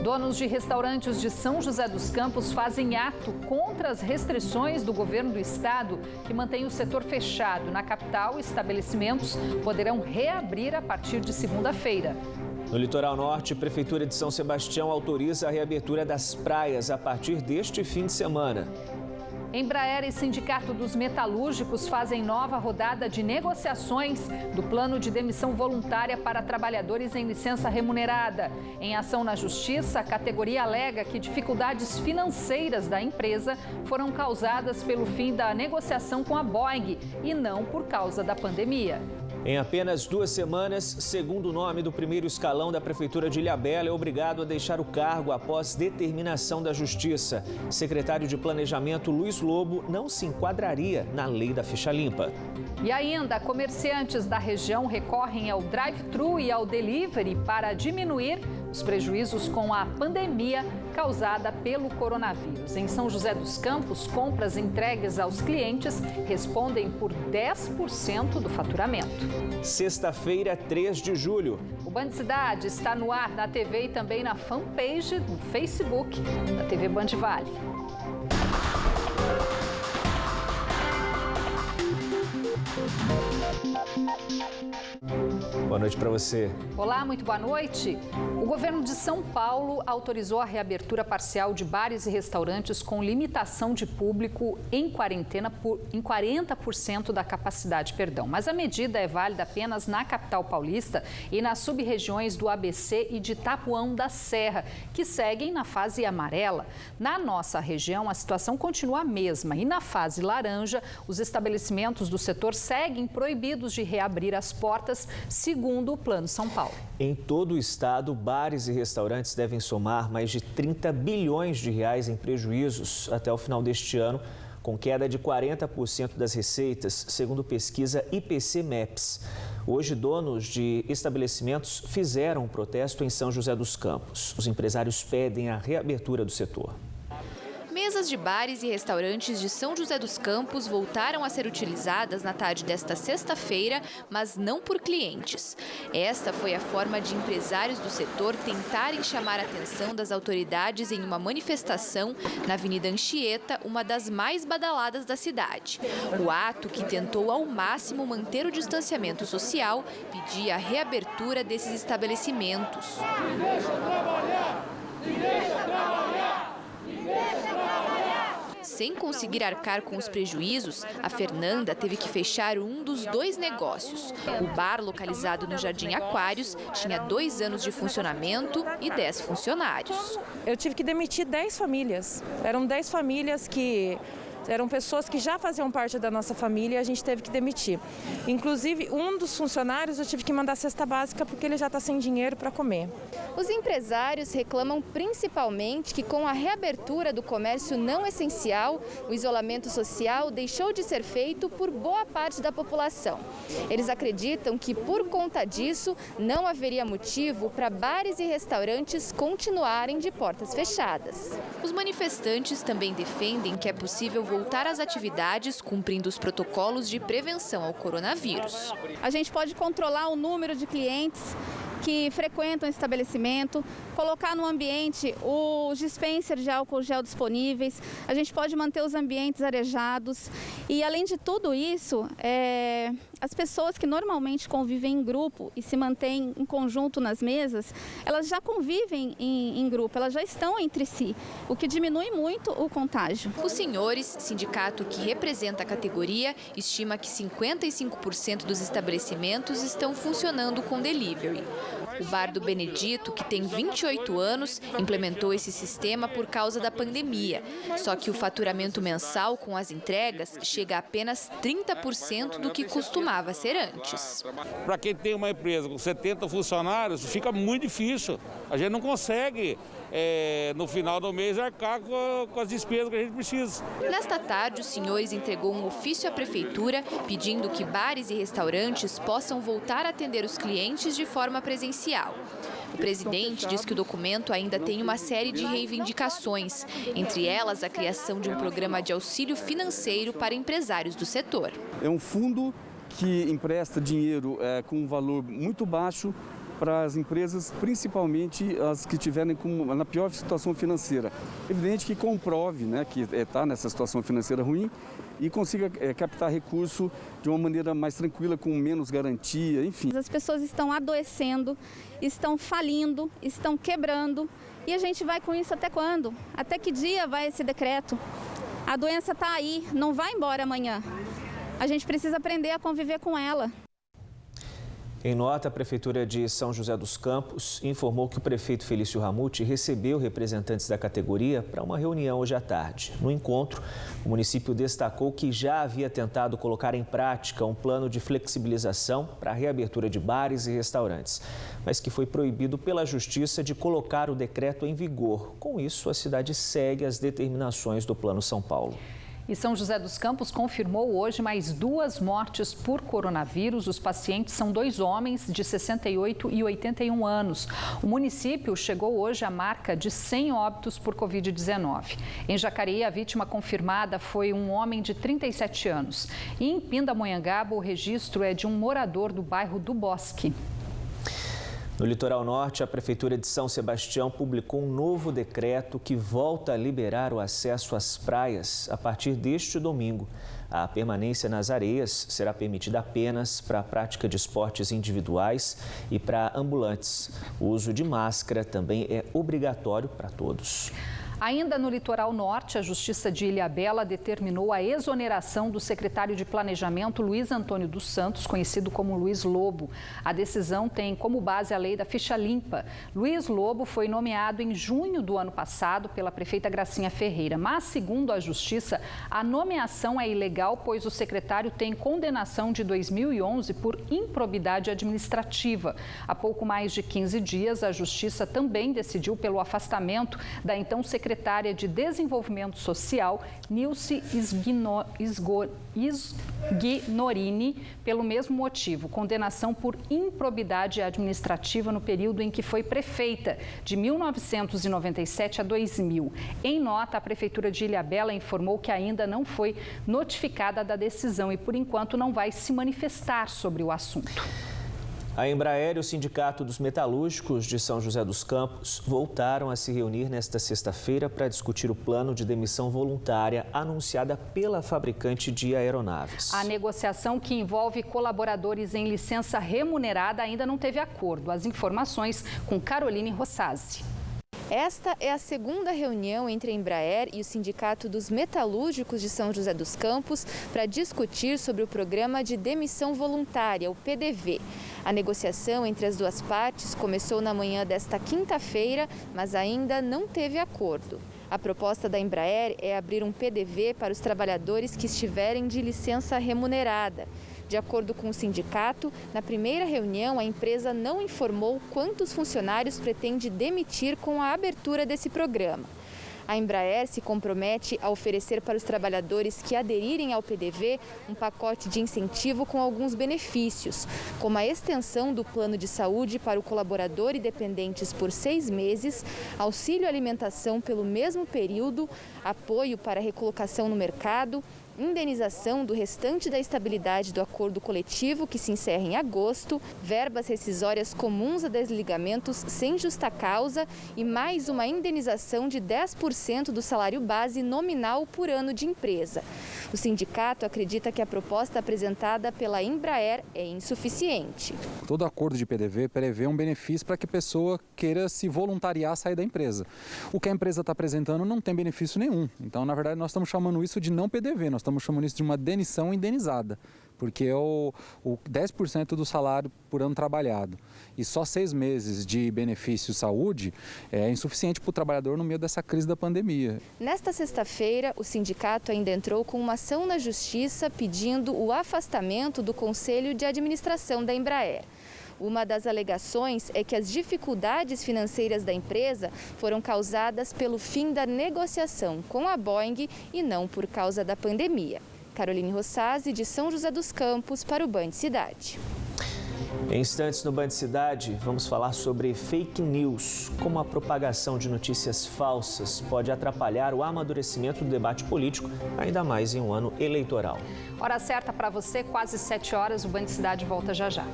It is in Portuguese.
Donos de restaurantes de São José dos Campos fazem ato contra as restrições do governo do estado, que mantém o setor fechado. Na capital, estabelecimentos poderão reabrir a partir de segunda-feira. No litoral norte, a Prefeitura de São Sebastião autoriza a reabertura das praias a partir deste fim de semana. Embraer e Sindicato dos Metalúrgicos fazem nova rodada de negociações do plano de demissão voluntária para trabalhadores em licença remunerada. Em ação na Justiça, a categoria alega que dificuldades financeiras da empresa foram causadas pelo fim da negociação com a Boeing e não por causa da pandemia. Em apenas 2 semanas, segundo o nome do primeiro escalão da Prefeitura de Ilhabela, é obrigado a deixar o cargo após determinação da Justiça. Secretário de Planejamento Luiz Lobo não se enquadraria na lei da ficha limpa. E ainda, comerciantes da região recorrem ao drive-thru e ao delivery para diminuir os prejuízos com a pandemia causada pelo coronavírus. Em São José dos Campos, compras entregues aos clientes respondem por 10% do faturamento. Sexta-feira, 3 de julho. O Band Cidade está no ar na TV e também na fanpage do Facebook da TV Band Vale. Boa noite para você. Olá, muito boa noite. O governo de São Paulo autorizou a reabertura parcial de bares e restaurantes com limitação de público em quarentena em 40% da capacidade, Mas a medida é válida apenas na capital paulista e nas sub-regiões do ABC e de Tapuão da Serra, que seguem na fase amarela. Na nossa região, a situação continua a mesma e na fase laranja, os estabelecimentos do setor seguem proibidos de reabrir as portas, segundo o Plano São Paulo. Em todo o estado, bares e restaurantes devem somar mais de 30 bilhões de reais em prejuízos até o final deste ano, com queda de 40% das receitas, segundo pesquisa IPC-MEPS. Hoje, donos de estabelecimentos fizeram um protesto em São José dos Campos. Os empresários pedem a reabertura do setor. Mesas de bares e restaurantes de São José dos Campos voltaram a ser utilizadas na tarde desta sexta-feira, mas não por clientes. Esta foi a forma de empresários do setor tentarem chamar a atenção das autoridades em uma manifestação na Avenida Anchieta, uma das mais badaladas da cidade. O ato, que tentou ao máximo manter o distanciamento social, pedia a reabertura desses estabelecimentos. Sem conseguir arcar com os prejuízos, a Fernanda teve que fechar um dos 2 negócios. O bar, localizado no Jardim Aquários, tinha 2 anos de funcionamento e 10 funcionários. Eu tive que demitir 10 famílias. Eram 10 famílias que... Eram pessoas que já faziam parte da nossa família e a gente teve que demitir. Inclusive, um dos funcionários eu tive que mandar cesta básica porque ele já está sem dinheiro para comer. Os empresários reclamam principalmente que com a reabertura do comércio não essencial, o isolamento social deixou de ser feito por boa parte da população. Eles acreditam que por conta disso não haveria motivo para bares e restaurantes continuarem de portas fechadas. Os manifestantes também defendem que é possível voltar às atividades cumprindo os protocolos de prevenção ao coronavírus. A gente pode controlar o número de clientes que frequentam o estabelecimento, colocar no ambiente os dispensers de álcool gel disponíveis, a gente pode manter os ambientes arejados e, além de tudo isso, as pessoas que normalmente convivem em grupo e se mantêm em conjunto nas mesas, elas já convivem em grupo, elas já estão entre si, o que diminui muito o contágio. Os senhores, sindicato que representa a categoria, estima que 55% dos estabelecimentos estão funcionando com delivery. O Bar do Benedito, que tem 28 anos, implementou esse sistema por causa da pandemia. Só que o faturamento mensal com as entregas chega a apenas 30% do que costumava ser antes. Para quem tem uma empresa com 70 funcionários, fica muito difícil. A gente não consegue, no final do mês, arcar com as despesas que a gente precisa. Nesta tarde, os senhores entregou um ofício à prefeitura pedindo que bares e restaurantes possam voltar a atender os clientes de forma presencial. O presidente diz que o documento ainda tem uma série de reivindicações, entre elas a criação de um programa de auxílio financeiro para empresários do setor. É um fundo que empresta dinheiro com um valor muito baixo para as empresas, principalmente as que estiverem na pior situação financeira. Evidente que comprove, né, que está nessa situação financeira ruim e consiga captar recurso de uma maneira mais tranquila, com menos garantia, enfim. As pessoas estão adoecendo, estão falindo, estão quebrando e a gente vai com isso até quando? Até que dia vai esse decreto? A doença está aí, não vai embora amanhã. A gente precisa aprender a conviver com ela. Em nota, a Prefeitura de São José dos Campos informou que o prefeito Felício Ramute recebeu representantes da categoria para uma reunião hoje à tarde. No encontro, o município destacou que já havia tentado colocar em prática um plano de flexibilização para a reabertura de bares e restaurantes, mas que foi proibido pela Justiça de colocar o decreto em vigor. Com isso, a cidade segue as determinações do Plano São Paulo. E São José dos Campos confirmou hoje mais 2 mortes por coronavírus. Os pacientes são 2 homens de 68 e 81 anos. O município chegou hoje à marca de 100 óbitos por Covid-19. Em Jacareí, a vítima confirmada foi um homem de 37 anos. E em Pindamonhangaba, o registro é de um morador do bairro do Bosque. No litoral norte, a Prefeitura de São Sebastião publicou um novo decreto que volta a liberar o acesso às praias a partir deste domingo. A permanência nas areias será permitida apenas para a prática de esportes individuais e para ambulantes. O uso de máscara também é obrigatório para todos. Ainda no litoral norte, a Justiça de Ilhabela determinou a exoneração do secretário de Planejamento, Luiz Antônio dos Santos, conhecido como Luiz Lobo. A decisão tem como base a lei da ficha limpa. Luiz Lobo foi nomeado em junho do ano passado pela prefeita Gracinha Ferreira, mas, segundo a Justiça, a nomeação é ilegal, pois o secretário tem condenação de 2011 por improbidade administrativa. Há pouco mais de 15 dias, a Justiça também decidiu pelo afastamento da então secretária de Desenvolvimento Social, Nilce Sgnorini, pelo mesmo motivo, condenação por improbidade administrativa no período em que foi prefeita, de 1997 a 2000. Em nota, a Prefeitura de Ilhabela informou que ainda não foi notificada da decisão e, por enquanto, não vai se manifestar sobre o assunto. A Embraer e o Sindicato dos Metalúrgicos de São José dos Campos voltaram a se reunir nesta sexta-feira para discutir o plano de demissão voluntária anunciada pela fabricante de aeronaves. A negociação, que envolve colaboradores em licença remunerada, ainda não teve acordo. As informações com Caroline Rossazzi. Esta é a segunda reunião entre a Embraer e o Sindicato dos Metalúrgicos de São José dos Campos para discutir sobre o programa de demissão voluntária, o PDV. A negociação entre as duas partes começou na manhã desta quinta-feira, mas ainda não teve acordo. A proposta da Embraer é abrir um PDV para os trabalhadores que estiverem de licença remunerada. De acordo com o sindicato, na primeira reunião, a empresa não informou quantos funcionários pretende demitir com a abertura desse programa. A Embraer se compromete a oferecer para os trabalhadores que aderirem ao PDV um pacote de incentivo com alguns benefícios, como a extensão do plano de saúde para o colaborador e dependentes por 6 meses, auxílio alimentação pelo mesmo período, apoio para a recolocação no mercado, indenização do restante da estabilidade do acordo coletivo, que se encerra em agosto, verbas rescisórias comuns a desligamentos sem justa causa e mais uma indenização de 10% do salário base nominal por ano de empresa. O sindicato acredita que a proposta apresentada pela Embraer é insuficiente. Todo acordo de PDV prevê um benefício para que a pessoa queira se voluntariar a sair da empresa. O que a empresa está apresentando não tem benefício nenhum. Então, na verdade, nós estamos chamando isso de não PDV, nós estamos chamando isso de uma demissão indenizada, porque é o 10% do salário por ano trabalhado. E só 6 meses de benefício saúde é insuficiente para o trabalhador no meio dessa crise da pandemia. Nesta sexta-feira, o sindicato ainda entrou com uma ação na Justiça pedindo o afastamento do Conselho de Administração da Embraer. Uma das alegações é que as dificuldades financeiras da empresa foram causadas pelo fim da negociação com a Boeing e não por causa da pandemia. Caroline Rossazzi, de São José dos Campos, para o Band Cidade. Em instantes no Band Cidade, vamos falar sobre fake news, como a propagação de notícias falsas pode atrapalhar o amadurecimento do debate político, ainda mais em um ano eleitoral. Hora certa para você, quase 7 horas, o Band Cidade volta já já.